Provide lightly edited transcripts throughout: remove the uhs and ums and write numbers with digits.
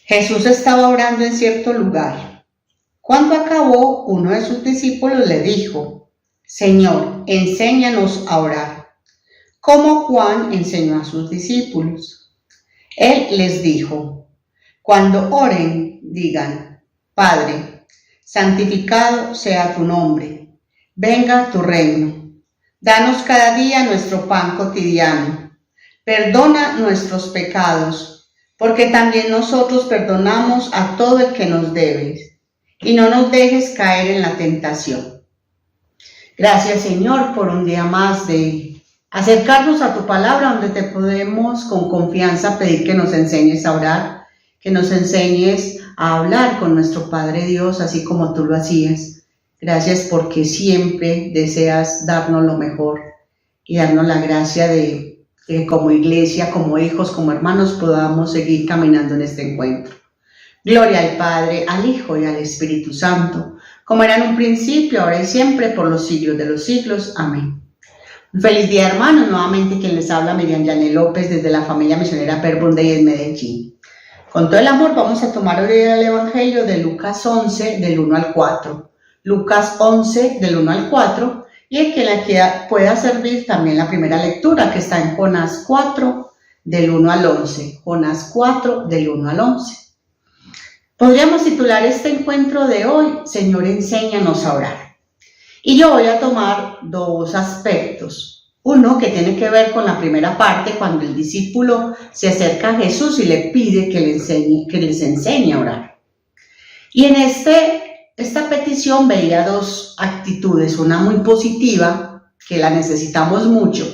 Jesús estaba orando en cierto lugar. Cuando acabó, uno de sus discípulos le dijo: Señor, enséñanos a orar, como Juan enseñó a sus discípulos. Él les dijo: cuando oren, digan: Padre, santificado sea tu nombre, venga tu reino. Danos cada día nuestro pan cotidiano. Perdona nuestros pecados, porque también nosotros perdonamos a todo el que nos debe. Y no nos dejes caer en la tentación. Gracias, Señor, por un día más de acercarnos a tu palabra, donde te podemos con confianza pedir que nos enseñes a orar, que nos enseñes a hablar con nuestro Padre Dios, así como tú lo hacías. Gracias porque siempre deseas darnos lo mejor y darnos la gracia de que como iglesia, como hijos, como hermanos podamos seguir caminando en este encuentro. Gloria al Padre, al Hijo y al Espíritu Santo, como era en un principio, ahora y siempre, por los siglos de los siglos. Amén. Un feliz día, hermanos. Nuevamente quien les habla, Miriam Yané López, desde la familia misionera Verbunday en Medellín. Con todo el amor vamos a tomar hoy el Evangelio de Lucas 11, del 1 al 4. Lucas 11, del 1 al 4, y el que la pueda servir también la primera lectura, que está en Jonás 4, del 1 al 11. Jonás 4, del 1 al 11. Podríamos titular este encuentro de hoy: Señor, enséñanos a orar. Y yo voy a tomar dos aspectos. Uno que tiene que ver con la primera parte, cuando el discípulo se acerca a Jesús y le pide que les enseñe a orar. Y en esta petición veía dos actitudes, una muy positiva, que la necesitamos mucho,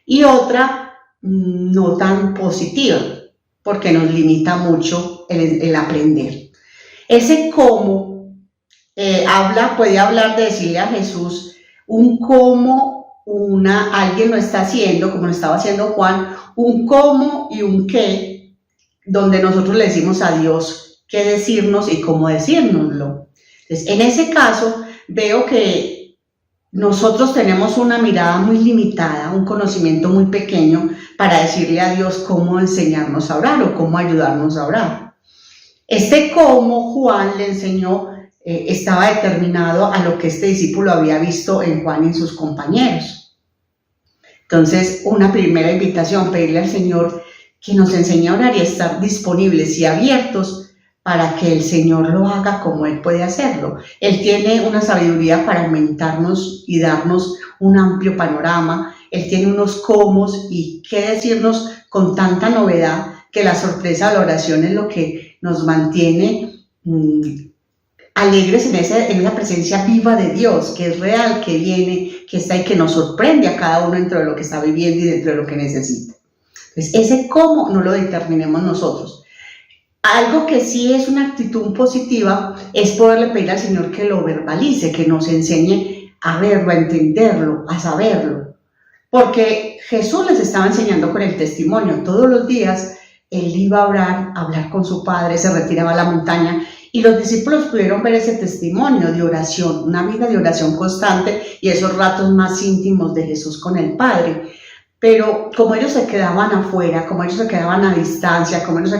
y otra no tan positiva, porque nos limita mucho el aprender. Ese cómo puede hablar de decirle a Jesús un cómo alguien lo está haciendo, como lo estaba haciendo Juan, un cómo y un qué, donde nosotros le decimos a Dios qué decirnos y cómo decírnoslo. Entonces, en ese caso, veo que nosotros tenemos una mirada muy limitada, un conocimiento muy pequeño para decirle a Dios cómo enseñarnos a orar o cómo ayudarnos a orar. Este cómo Juan le enseñó estaba determinado a lo que este discípulo había visto en Juan y en sus compañeros. Entonces, una primera invitación, pedirle al Señor que nos enseñe a orar y estar disponibles y abiertos para que el Señor lo haga como Él puede hacerlo. Él tiene una sabiduría para aumentarnos y darnos un amplio panorama. Él tiene unos cómo y qué decirnos con tanta novedad, que la sorpresa de la oración es lo que nos mantiene alegres en esa presencia viva de Dios, que es real, que viene, que está y que nos sorprende a cada uno dentro de lo que está viviendo y dentro de lo que necesita. Entonces, ese cómo no lo determinemos nosotros. Algo que sí es una actitud positiva es poderle pedir al Señor que lo verbalice, que nos enseñe a verlo, a entenderlo, a saberlo. Porque Jesús les estaba enseñando con el testimonio. Todos los días Él iba a orar, a hablar con su Padre, se retiraba a la montaña, y los discípulos pudieron ver ese testimonio de oración, una vida de oración constante y esos ratos más íntimos de Jesús con el Padre. Pero como ellos se quedaban afuera, como ellos se quedaban a distancia, como ellos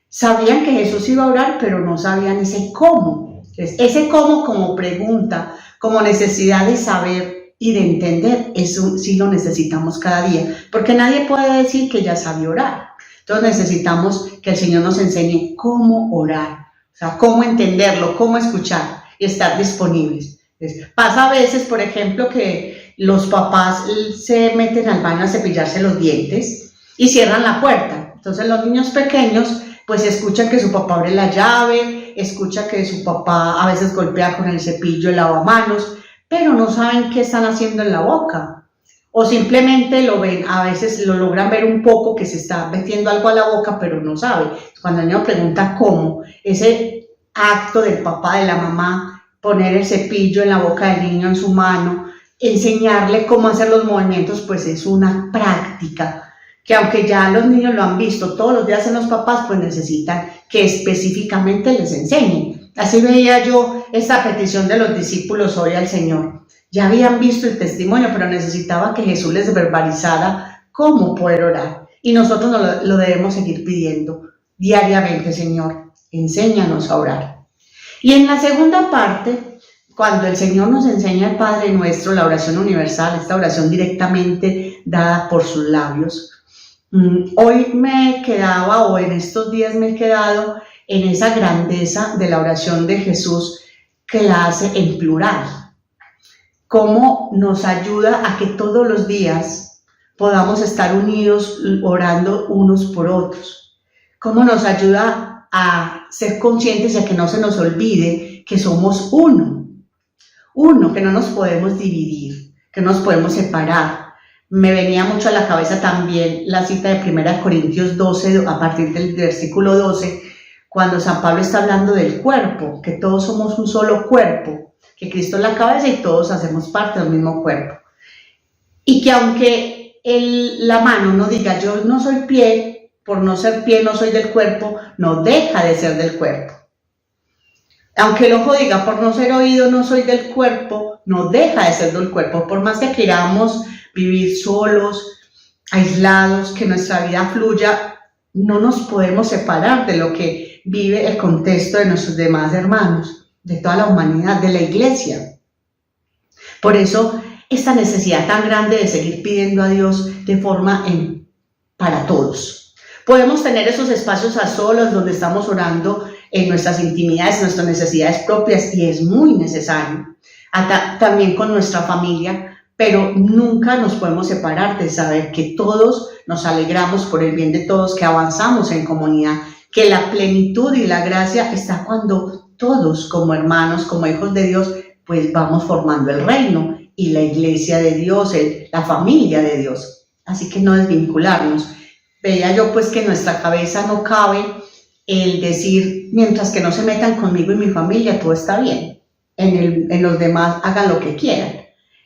sabían que Jesús iba a orar, pero no sabían ese cómo. Entonces, ese cómo como pregunta, como necesidad de saber y de entender, eso sí lo necesitamos cada día, porque nadie puede decir que ya sabe orar. Entonces necesitamos que el Señor nos enseñe cómo orar. O sea, cómo entenderlo, cómo escuchar y estar disponibles. Entonces, pasa a veces, por ejemplo, que los papás se meten al baño a cepillarse los dientes y cierran la puerta. Entonces los niños pequeños pues escuchan que su papá abre la llave, escuchan que su papá a veces golpea con el cepillo el lavamanos, pero no saben qué están haciendo en la boca. O simplemente lo ven, a veces lo logran ver un poco que se está metiendo algo a la boca, pero no sabe. Cuando el niño pregunta cómo, ese acto del papá, de la mamá, poner el cepillo en la boca del niño en su mano, enseñarle cómo hacer los movimientos, pues es una práctica que aunque ya los niños lo han visto todos los días en los papás, pues necesitan que específicamente les enseñen. Así veía yo esta petición de los discípulos hoy al Señor. Ya habían visto el testimonio, pero necesitaba que Jesús les verbalizara cómo poder orar. Y nosotros lo debemos seguir pidiendo. diariamente, Señor. Enséñanos a orar. Y en la segunda parte, cuando el Señor nos enseña el Padre Nuestro, la oración universal, esta oración directamente dada por sus labios, hoy me quedaba, o en estos días me he quedado en esa grandeza de la oración de Jesús que la hace en plural. Cómo nos ayuda a que todos los días podamos estar unidos orando unos por otros. Cómo nos ayuda a ser conscientes y a que no se nos olvide que somos uno, que no nos podemos dividir, que no nos podemos separar. Me venía mucho a la cabeza también la cita de 1 Corintios 12, a partir del versículo 12, cuando San Pablo está hablando del cuerpo, que todos somos un solo cuerpo, que Cristo es la cabeza y todos hacemos parte del mismo cuerpo. Y que aunque la mano no diga yo no soy pie, por no ser pie no soy del cuerpo, no deja de ser del cuerpo. Aunque el ojo diga por no ser oído no soy del cuerpo, no deja de ser del cuerpo. Por más que queramos vivir solos, aislados, que nuestra vida fluya, no nos podemos separar de lo que vive el contexto de nuestros demás hermanos, de toda la humanidad, de la iglesia. Por eso, esta necesidad tan grande de seguir pidiendo a Dios de forma para todos. Podemos tener esos espacios a solos donde estamos orando en nuestras intimidades, nuestras necesidades propias, y es muy necesario. También con nuestra familia, pero nunca nos podemos separar de saber que todos nos alegramos por el bien de todos, que avanzamos en comunidad, que la plenitud y la gracia está cuando todos como hermanos, como hijos de Dios, pues vamos formando el reino y la iglesia de Dios, la familia de Dios. Así que no desvincularnos. Veía yo pues que en nuestra cabeza no cabe el decir, mientras que no se metan conmigo y mi familia, todo está bien. En los demás hagan lo que quieran.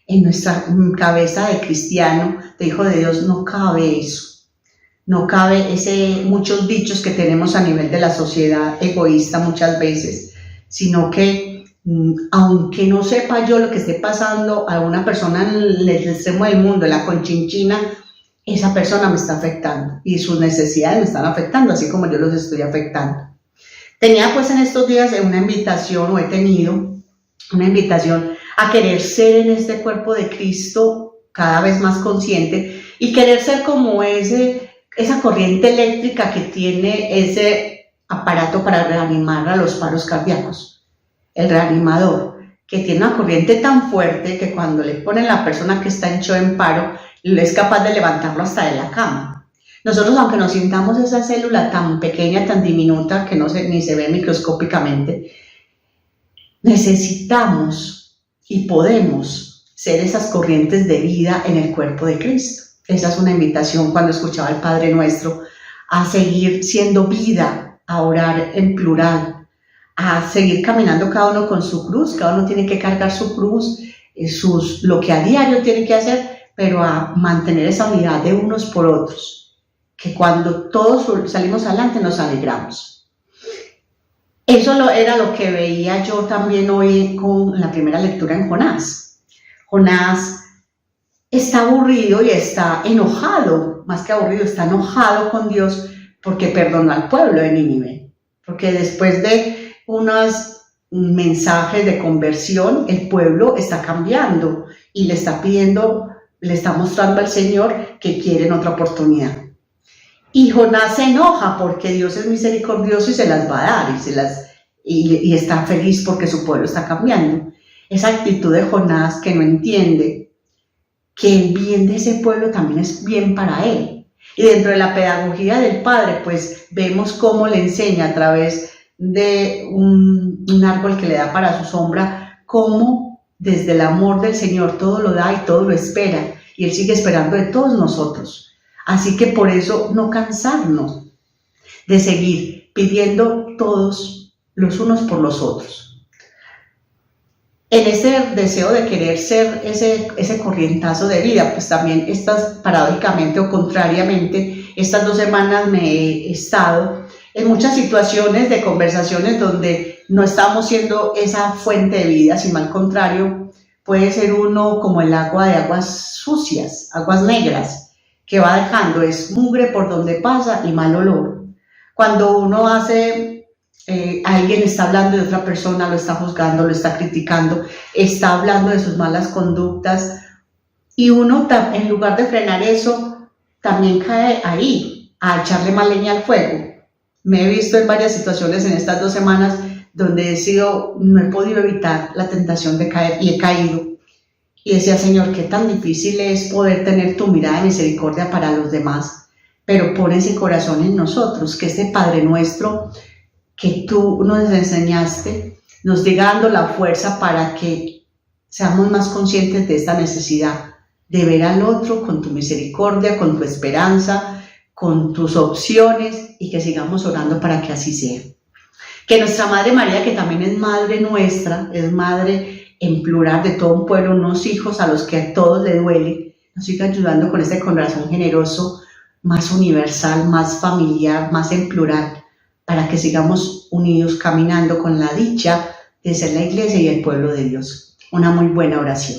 En nuestra cabeza de cristiano, de hijo de Dios, no cabe eso. No cabe muchos dichos que tenemos a nivel de la sociedad egoísta muchas veces, sino que aunque no sepa yo lo que esté pasando a una persona en el extremo del mundo, en la Conchinchina, esa persona me está afectando y sus necesidades me están afectando, así como yo los estoy afectando. Tenía pues en estos días una invitación, o he tenido una invitación a querer ser en este cuerpo de Cristo cada vez más consciente y querer ser como esa corriente eléctrica que tiene ese aparato para reanimar a los paros cardíacos, el reanimador, que tiene una corriente tan fuerte que cuando le ponen a la persona que está en shock en paro, es capaz de levantarlo hasta de la cama. Nosotros, aunque nos sintamos esa célula tan pequeña, tan diminuta, que ni se ve microscópicamente, necesitamos y podemos ser esas corrientes de vida en el cuerpo de Cristo. Esa es una invitación cuando escuchaba al Padre Nuestro, a seguir siendo vida, a orar en plural, a seguir caminando cada uno con su cruz. Cada uno tiene que cargar su cruz, lo que a diario tiene que hacer, pero a mantener esa unidad de unos por otros, que cuando todos salimos adelante nos alegramos. Eso era lo que veía yo también hoy con la primera lectura en Jonás. Jonás está aburrido y está enojado, más que aburrido, está enojado con Dios porque perdonó al pueblo de Nínive, porque después de unos mensajes de conversión, el pueblo está cambiando y le está mostrando al Señor que quieren otra oportunidad. Y Jonás se enoja porque Dios es misericordioso y se las va a dar y está feliz porque su pueblo está cambiando. Esa actitud de Jonás que no entiende que el bien de ese pueblo también es bien para él. Y dentro de la pedagogía del Padre, pues vemos cómo le enseña a través de un árbol que le da para su sombra, cómo desde el amor del Señor todo lo da y todo lo espera, y Él sigue esperando de todos nosotros. Así que por eso no cansarnos de seguir pidiendo todos los unos por los otros. En este deseo de querer ser ese corrientazo de vida, pues también paradójicamente o contrariamente, estas 2 semanas me he estado en muchas situaciones de conversaciones donde no estamos siendo esa fuente de vida, sino al contrario, puede ser uno como el agua de aguas sucias, aguas negras, que va dejando es mugre por donde pasa y mal olor. Cuando uno hace, alguien está hablando de otra persona, lo está juzgando, lo está criticando, está hablando de sus malas conductas, y uno en lugar de frenar eso, también cae ahí, a echarle más leña al fuego. Me he visto en varias situaciones en estas 2 semanas donde no he podido evitar la tentación de caer y he caído. Y decía, Señor, qué tan difícil es poder tener tu mirada de misericordia para los demás, pero pon ese corazón en nosotros, que este Padre nuestro que tú nos enseñaste, nos diga dando la fuerza para que seamos más conscientes de esta necesidad de ver al otro con tu misericordia, con tu esperanza, con tus opciones, y que sigamos orando para que así sea. Que nuestra Madre María, que también es Madre nuestra, es Madre en plural de todo un pueblo, unos hijos a los que a todos les duele, nos siga ayudando con este corazón generoso, más universal, más familiar, más en plural, para que sigamos unidos caminando con la dicha de ser la Iglesia y el pueblo de Dios. Una muy buena oración.